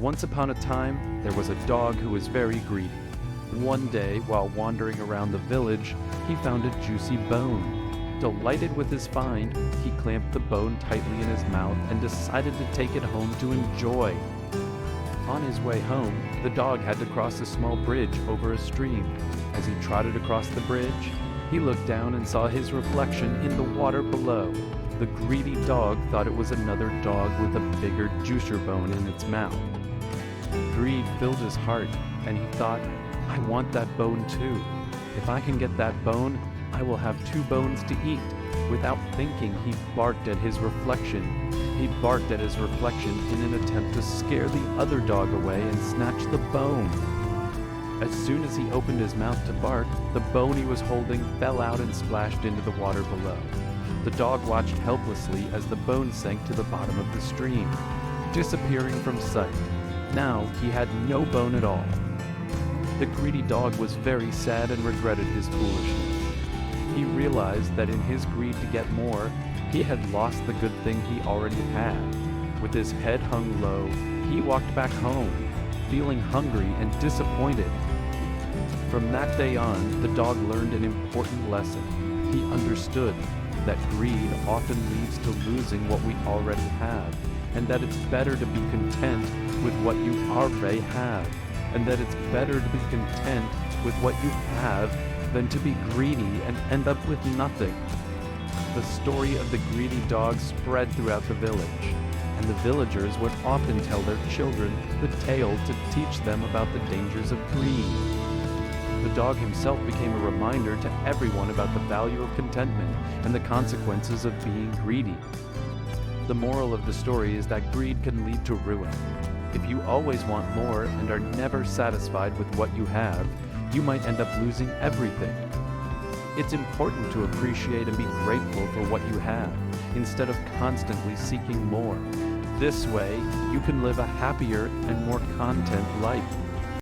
Once upon a time, there was a dog who was very greedy. One day, while wandering around the village, he found a juicy bone. Delighted with his find, he clamped the bone tightly in his mouth and decided to take it home to enjoy. On his way home, the dog had to cross a small bridge over a stream. As he trotted across the bridge, he looked down and saw his reflection in the water below. The greedy dog thought it was another dog with a bigger juicer bone in its mouth. Greed filled his heart, and he thought, I want that bone too. If I can get that bone, I will have 2 bones to eat. Without thinking, he barked at his reflection. He barked at his reflection in an attempt to scare the other dog away and snatch the bone. As soon as he opened his mouth to bark, the bone he was holding fell out and splashed into the water below. The dog watched helplessly as the bone sank to the bottom of the stream, disappearing from sight. Now he had no bone at all. The greedy dog was very sad and regretted his foolishness. He realized that in his greed to get more, he had lost the good thing he already had. With his head hung low, he walked back home, feeling hungry and disappointed. From that day on, the dog learned an important lesson. He understood that greed often leads to losing what we already have, and that it's better to be content with what you already have, and that it's better to be content with what you have than to be greedy and end up with nothing. The story of the greedy dog spread throughout the village, and the villagers would often tell their children the tale to teach them about the dangers of greed. The dog himself became a reminder to everyone about the value of contentment and the consequences of being greedy. The moral of the story is that greed can lead to ruin. If you always want more and are never satisfied with what you have, you might end up losing everything. It's important to appreciate and be grateful for what you have, instead of constantly seeking more. This way, you can live a happier and more content life.